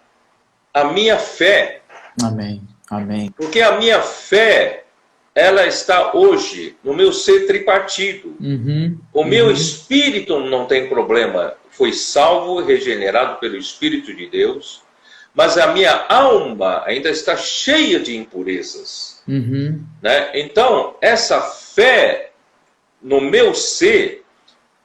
S1: a minha fé.
S2: Amém, amém.
S1: Porque a minha fé, ela está hoje no meu ser tripartido. O meu espírito não tem problema, foi salvo, regenerado pelo Espírito de Deus, mas a minha alma ainda está cheia de impurezas. Né? Então, essa fé no meu ser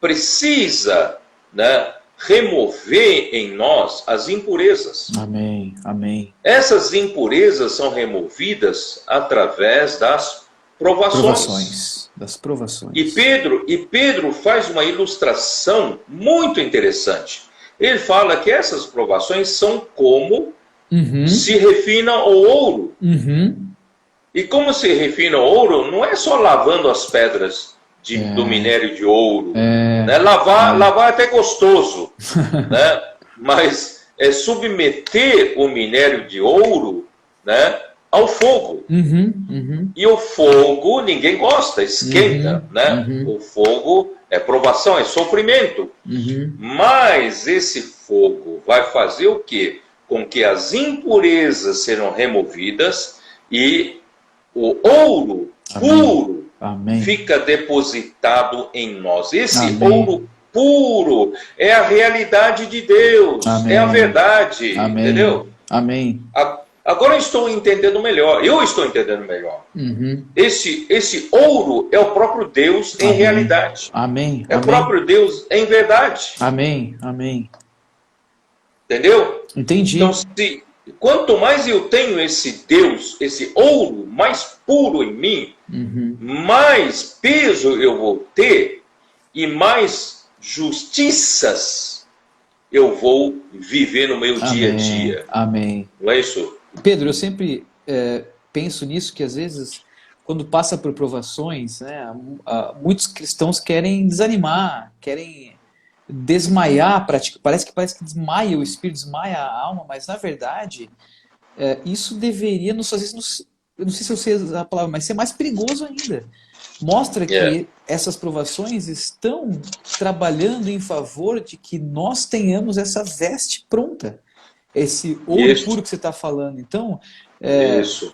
S1: precisa, né, remover em nós as impurezas.
S2: Amém, amém.
S1: Essas impurezas são removidas através das provações.
S2: Das provações.
S1: E Pedro faz uma ilustração muito interessante. Ele fala que essas provações são como se refina o ouro. E como se refina o ouro, não é só lavando as pedras do minério de ouro. Né? Lavar é até gostoso, né? Mas é submeter o minério de ouro, né, ao fogo. E o fogo ninguém gosta, esquenta. Né? O fogo é provação, é sofrimento. Mas esse fogo vai fazer o quê? Com que as impurezas sejam removidas e o ouro puro fica depositado em nós. Esse ouro puro é a realidade de Deus, é a verdade, entendeu?
S2: Amém.
S1: A Agora eu estou entendendo melhor. Eu estou entendendo melhor.
S2: Uhum.
S1: Esse ouro é o próprio Deus em
S2: Amém.
S1: realidade.
S2: Amém.
S1: É o
S2: Amém.
S1: próprio Deus em verdade.
S2: Amém. Amém.
S1: Entendeu?
S2: Entendi.
S1: Então, quanto mais eu tenho esse Deus, esse ouro mais puro em mim,
S2: Uhum.
S1: mais peso eu vou ter e mais justiças eu vou viver no meu dia a dia.
S2: Amém.
S1: Não é isso?
S2: Pedro, eu sempre penso nisso, que às vezes, quando passa por provações, né, muitos cristãos querem desanimar, querem desmaiar, parece que desmaia, o espírito desmaia a alma, mas na verdade, isso deveria, às vezes, eu não sei se eu sei a palavra, mas ser mais perigoso ainda. Mostra que essas provações estão trabalhando em favor de que nós tenhamos essa veste pronta. Esse ouro puro que você está falando. Então,
S1: isso.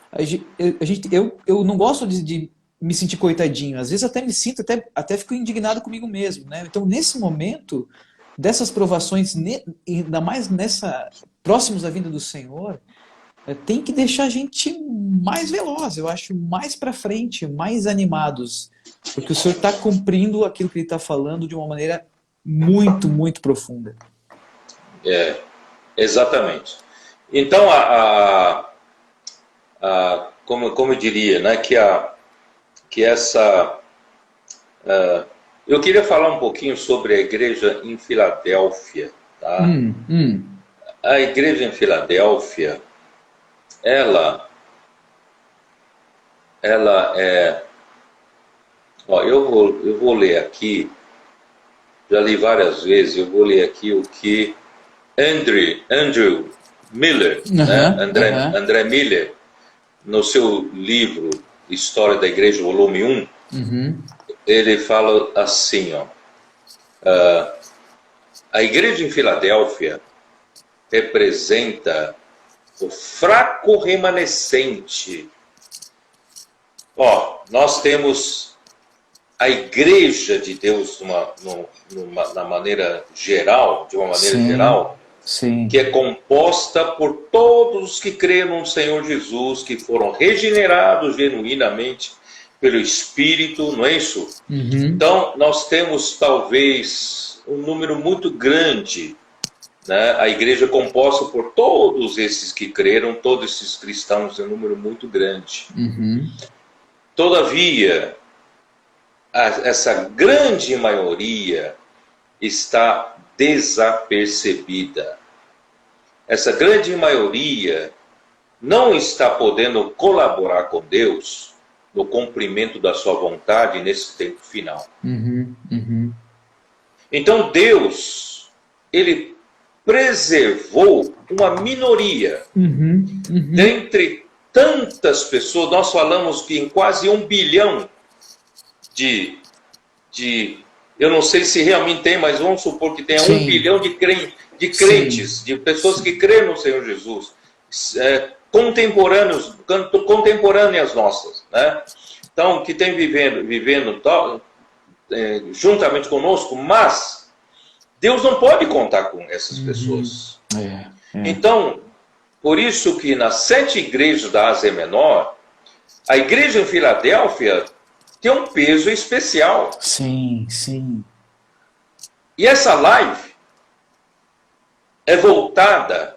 S2: eu não gosto de me sentir coitadinho. Às vezes até me sinto, até fico indignado comigo mesmo. Né? Então, nesse momento, dessas provações, ainda mais próximos da vinda do Senhor, tem que deixar a gente mais veloz, eu acho, mais para frente, mais animados. Porque o Senhor está cumprindo aquilo que Ele está falando de uma maneira muito, muito profunda.
S1: Exatamente. Então, como eu diria, né, eu queria falar um pouquinho sobre a igreja em Filadélfia. Tá? A igreja em Filadélfia, ela é... eu vou ler aqui, já li várias vezes, eu vou ler aqui o que Andrew Miller, André Miller, no seu livro História da Igreja, volume 1, ele fala assim, a igreja em Filadélfia representa o fraco remanescente. Nós temos a igreja de Deus na maneira geral, de uma maneira geral,
S2: sim,
S1: que é composta por todos os que creram no Senhor Jesus, que foram regenerados genuinamente pelo Espírito, não é isso? Então, nós temos talvez um número muito grande, né? A igreja é composta por todos esses que creram, todos esses cristãos, é um número muito grande. Todavia, essa grande maioria está desapercebida. Essa grande maioria não está podendo colaborar com Deus no cumprimento da sua vontade nesse tempo final. Então Deus, Ele preservou uma minoria dentre tantas pessoas. Nós falamos que em quase 1 bilhão de eu não sei se realmente tem, mas vamos supor que tenha 1 bilhão de crentes, de pessoas que creem no Senhor Jesus, contemporâneas nossas, né? Então, que tem vivendo juntamente conosco, mas Deus não pode contar com essas pessoas. Então, por isso que nas 7 igrejas da Ásia Menor, a igreja em Filadélfia tem um peso especial.
S2: Sim, sim.
S1: E essa live é voltada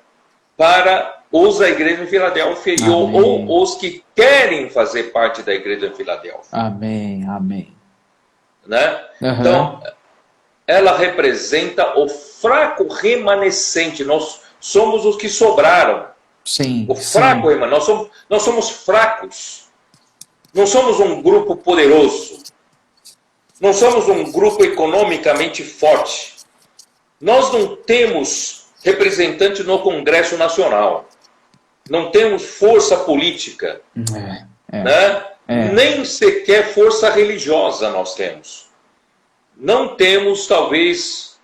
S1: para os da igreja em Filadélfia ou os que querem fazer parte da igreja em Filadélfia.
S2: Amém, amém.
S1: Né? Então, ela representa o fraco remanescente. Nós somos os que sobraram.
S2: Sim.
S1: O fraco remanescente. Nós somos fracos. Não somos um grupo poderoso. Não somos um grupo economicamente forte. Nós não temos representante no Congresso Nacional. Não temos força política. Né? Nem sequer força religiosa nós temos. Não temos, talvez...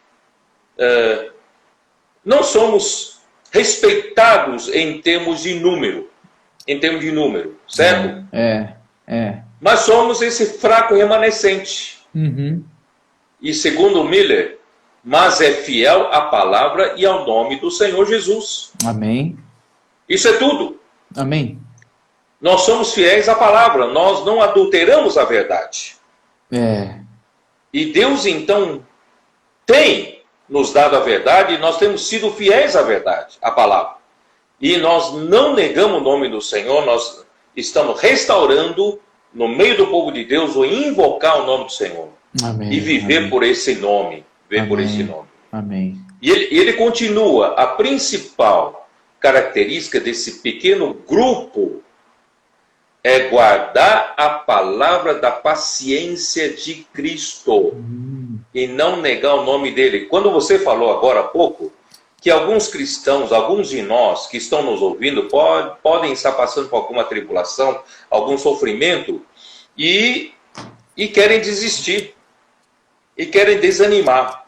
S1: não somos respeitados em termos de número. Certo? Mas somos esse fraco remanescente. E segundo Miller, mas é fiel à palavra e ao nome do Senhor Jesus.
S2: Amém.
S1: Isso é tudo.
S2: Amém.
S1: Nós somos fiéis à palavra, nós não adulteramos a verdade. E Deus, então, tem nos dado a verdade, e nós temos sido fiéis à verdade, à palavra. E nós não negamos o nome do Senhor, nós estamos restaurando no meio do povo de Deus o invocar o nome do Senhor.
S2: Amém.
S1: E viver
S2: Amém.
S1: por esse nome. Viver
S2: Amém.
S1: por esse nome.
S2: Amém.
S1: E ele continua, a principal característica desse pequeno grupo é guardar a palavra da paciência de Cristo e não negar o nome dele. Quando você falou agora há pouco que alguns cristãos, alguns de nós que estão nos ouvindo podem estar passando por alguma tribulação, algum sofrimento e querem desistir, e querem desanimar.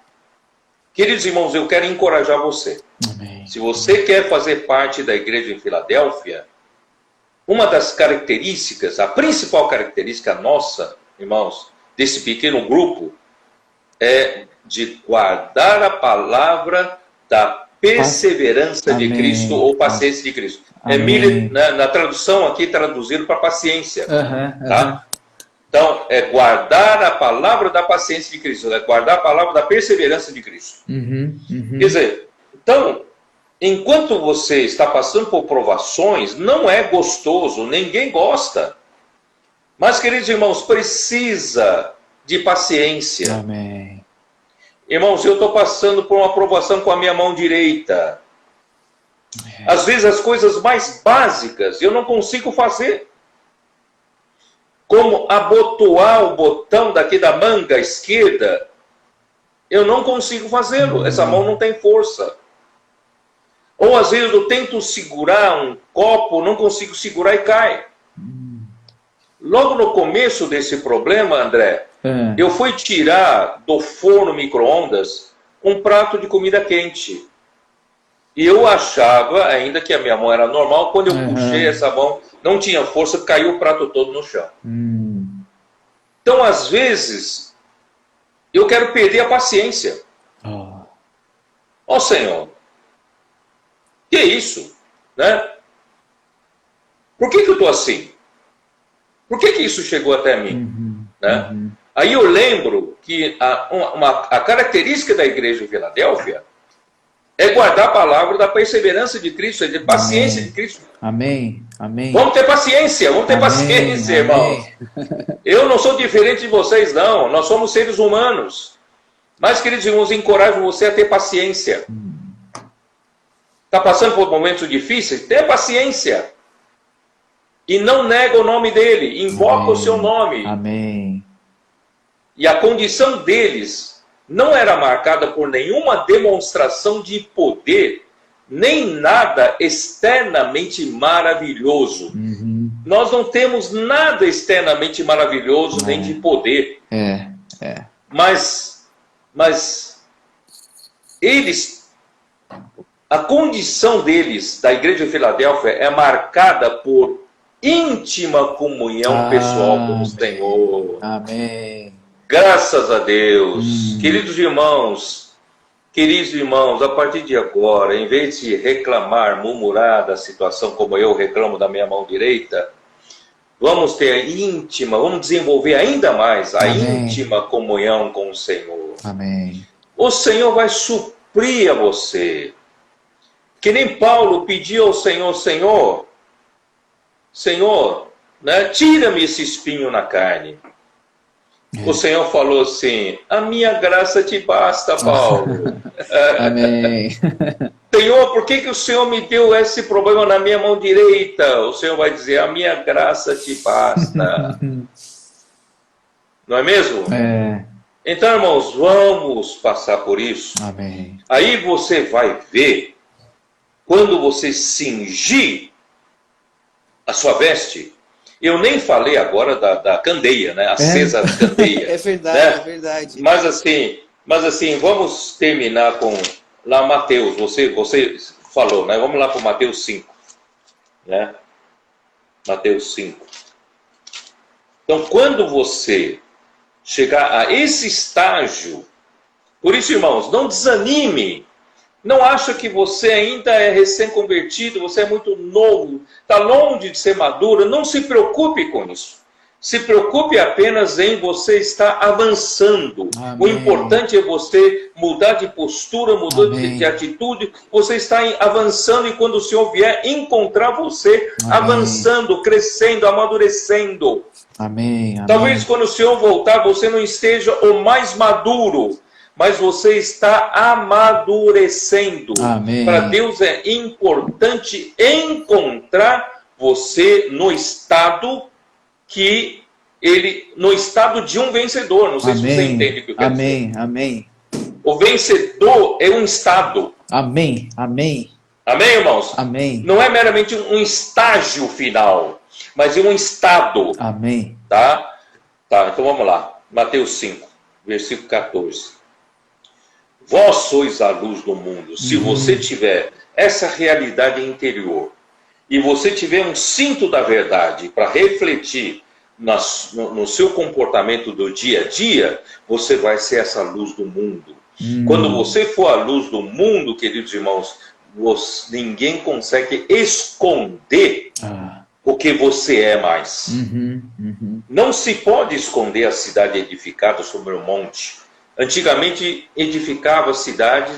S1: Queridos irmãos, eu quero encorajar você.
S2: Amém.
S1: Se você quer fazer parte da igreja em Filadélfia, uma das características, a principal característica nossa, irmãos, desse pequeno grupo, é de guardar a palavra da perseverança de Cristo ou paciência de Cristo.
S2: Amém.
S1: Na tradução aqui, traduzido para paciência. Tá?
S2: Uhum.
S1: Então, é guardar a palavra da paciência de Cristo, é guardar a palavra da perseverança de Cristo. Quer dizer, então, enquanto você está passando por provações, não é gostoso, ninguém gosta. Mas, queridos irmãos, precisa de paciência.
S2: Amém.
S1: Irmãos, eu estou passando por uma provação com a minha mão direita. Às vezes as coisas mais básicas eu não consigo fazer. Como abotoar o botão daqui da manga esquerda, eu não consigo fazê-lo. Essa mão não tem força. Ou às vezes eu tento segurar um copo, não consigo segurar e cai. Logo no começo desse problema, André, eu fui tirar do forno micro-ondas um prato de comida quente. E eu achava ainda que a minha mão era normal. Quando eu puxei essa mão, não tinha força, caiu o prato todo no chão. Então, às vezes, eu quero perder a paciência. Ó Senhor, que é isso? Né? Por que eu estou assim? Por que isso chegou até mim? Né? Aí eu lembro que a característica da igreja de Filadélfia é guardar a palavra da perseverança de Cristo, é de paciência de Cristo.
S2: Amém. Amém.
S1: Vamos ter paciência, paciência, irmão. Eu não sou diferente de vocês, não. Nós somos seres humanos. Mas, queridos irmãos, encorajo você a ter paciência. Está passando por momentos difíceis? Tenha paciência. E não nega o nome dele, invoca o seu nome.
S2: Amém.
S1: E a condição deles não era marcada por nenhuma demonstração de poder, nem nada externamente maravilhoso. Nós não temos nada externamente maravilhoso, nem de poder. Mas eles, a condição deles, da igreja de Filadélfia, é marcada por íntima comunhão pessoal com o Senhor.
S2: Amém.
S1: Graças a Deus. Queridos irmãos, a partir de agora, em vez de reclamar, murmurar da situação como eu reclamo da minha mão direita, vamos ter a íntima, vamos desenvolver ainda mais a íntima comunhão com o Senhor.
S2: Amém.
S1: O Senhor vai suprir a você. Que nem Paulo pediu ao Senhor, Senhor, né, tira-me esse espinho na carne. O Senhor falou assim, a minha graça te basta, Paulo.
S2: Amém.
S1: Senhor, por que o Senhor me deu esse problema na minha mão direita? O Senhor vai dizer, a minha graça te basta. Não é mesmo? Então, irmãos, vamos passar por isso.
S2: Amém.
S1: Aí você vai ver, quando você cingir a sua veste. Eu nem falei agora da candeia, né? Acesa da candeia.
S2: É verdade,
S1: né?
S2: É verdade.
S1: Mas assim, vamos terminar com lá Mateus. Você falou, né? Vamos lá para Mateus 5. Né? Mateus 5. Então, quando você chegar a esse estágio, por isso, irmãos, não desanime. Não acha que você ainda é recém-convertido, você é muito novo, está longe de ser maduro. Não se preocupe com isso. Se preocupe apenas em você estar avançando.
S2: Amém.
S1: O importante é você mudar de postura, mudar de atitude. Você está avançando, e quando o Senhor vier encontrar você,
S2: Amém.
S1: Avançando, crescendo, amadurecendo.
S2: Amém.
S1: Talvez quando o Senhor voltar, você não esteja o mais maduro, mas você está amadurecendo. Para Deus é importante encontrar você no estado no estado de um vencedor. Não sei se você entende o que eu quero dizer.
S2: Amém.
S1: O vencedor é um estado.
S2: Amém,
S1: irmãos?
S2: Amém.
S1: Não é meramente um estágio final, mas é um estado.
S2: Amém.
S1: Tá, então vamos lá. Mateus 5, versículo 14. Vós sois a luz do mundo. Se você tiver essa realidade interior, e você tiver um cinto da verdade para refletir no seu comportamento do dia a dia, você vai ser essa luz do mundo. Quando você for a luz do mundo, queridos irmãos, ninguém consegue esconder o que você é mais. Não se pode esconder a cidade edificada sobre um monte. Antigamente edificavam cidades.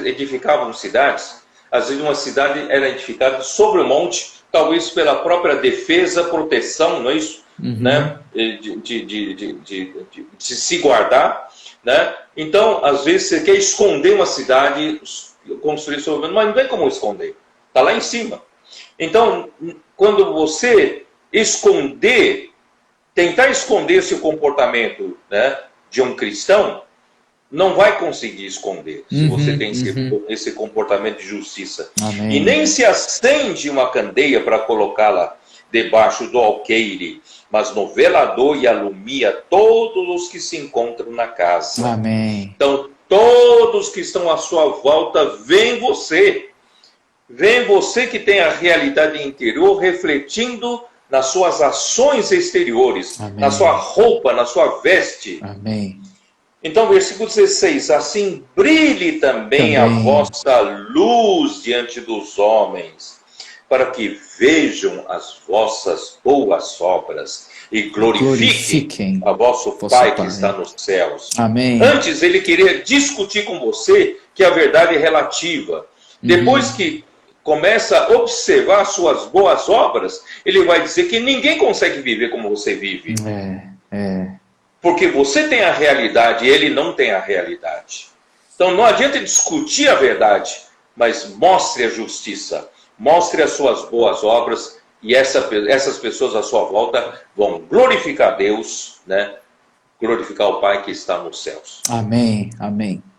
S1: Às vezes uma cidade era edificada sobre um monte, talvez pela própria defesa, proteção, não é isso? Né? De se guardar. Né? Então, às vezes você quer esconder uma cidade, construir sobre, mas não tem como esconder. Está lá em cima. Então, quando você tentar esconder seu comportamento, né, de um cristão, não vai conseguir esconder se você tem esse comportamento de justiça.
S2: Amém.
S1: E nem se acende uma candeia para colocá-la debaixo do alqueire, mas no velador, e alumia todos os que se encontram na casa.
S2: Amém.
S1: Então, todos que estão à sua volta veem você. Veem você que tem a realidade interior refletindo nas suas ações exteriores,
S2: Amém.
S1: Na sua roupa, na sua veste.
S2: Amém.
S1: Então, versículo 16, assim brilhe também a vossa luz diante dos homens, para que vejam as vossas boas obras e glorifiquem a vosso Pai que está nos céus.
S2: Amém.
S1: Antes, ele queria discutir com você que a verdade é relativa. Depois que começa a observar suas boas obras, ele vai dizer que ninguém consegue viver como você vive. Porque você tem a realidade e ele não tem a realidade. Então não adianta discutir a verdade, mas mostre a justiça, mostre as suas boas obras, e essas pessoas à sua volta vão glorificar Deus, né? Glorificar o Pai que está nos céus.
S2: Amém.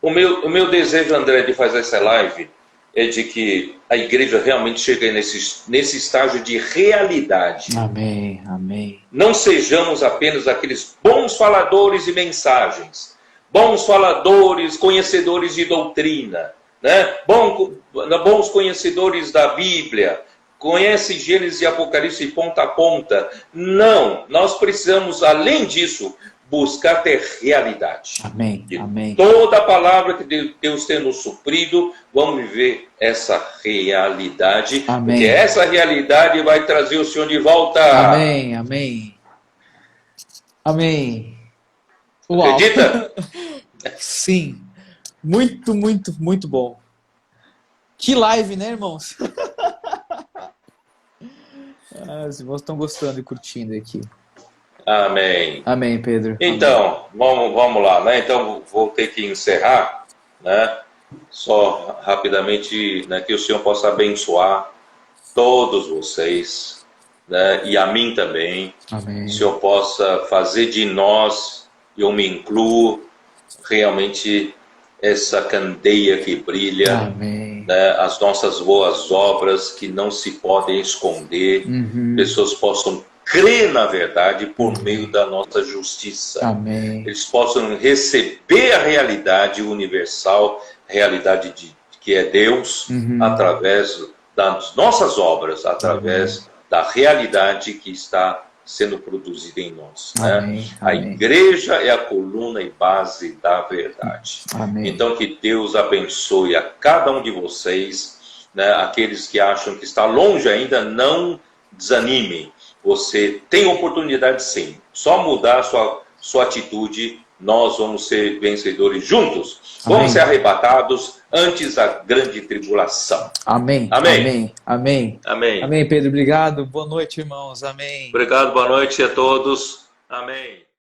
S1: O meu desejo, André, de fazer essa live é de que a igreja realmente chegue nesse estágio de realidade.
S2: Amém.
S1: Não sejamos apenas aqueles bons faladores de mensagens, bons faladores, conhecedores de doutrina, né? Bons conhecedores da Bíblia, conhece Gênesis e Apocalipse de ponta a ponta. Não, nós precisamos, além disso, buscar ter realidade.
S2: Amém.
S1: Toda a palavra que Deus tem nos suprido, vamos viver essa realidade.
S2: Amém.
S1: Porque essa realidade vai trazer o Senhor de volta.
S2: Amém. Uau.
S1: Acredita?
S2: Sim. Muito bom. Que live, né, irmãos? Os irmãos estão gostando e curtindo aqui.
S1: Amém,
S2: Pedro.
S1: Então, vamos lá, né? Então, vou ter que encerrar, né? Só rapidamente, né, que o Senhor possa abençoar todos vocês, né? E a mim também.
S2: Amém.
S1: O Senhor possa fazer de nós, eu me incluo, realmente essa candeia que brilha.
S2: Amém.
S1: Né? As nossas boas obras que não se podem esconder, pessoas possam crer na verdade por meio da nossa justiça.
S2: Amém.
S1: Eles possam receber a realidade universal, realidade que é Deus, através das nossas obras, através da realidade que está sendo produzida em nós. Né?
S2: Amém,
S1: A
S2: amém.
S1: igreja é a coluna e base da verdade.
S2: Amém.
S1: Então, que Deus abençoe a cada um de vocês, né? Aqueles que acham que está longe ainda, não desanimem. Você tem oportunidade sim. Só mudar a sua atitude, nós vamos ser vencedores juntos.
S2: Amém.
S1: Vamos ser arrebatados antes da grande tribulação.
S2: Amém.
S1: Amém.
S2: Amém. Amém.
S1: Amém.
S2: Amém, Pedro. Obrigado. Boa noite, irmãos. Amém.
S1: Obrigado, boa noite a todos. Amém.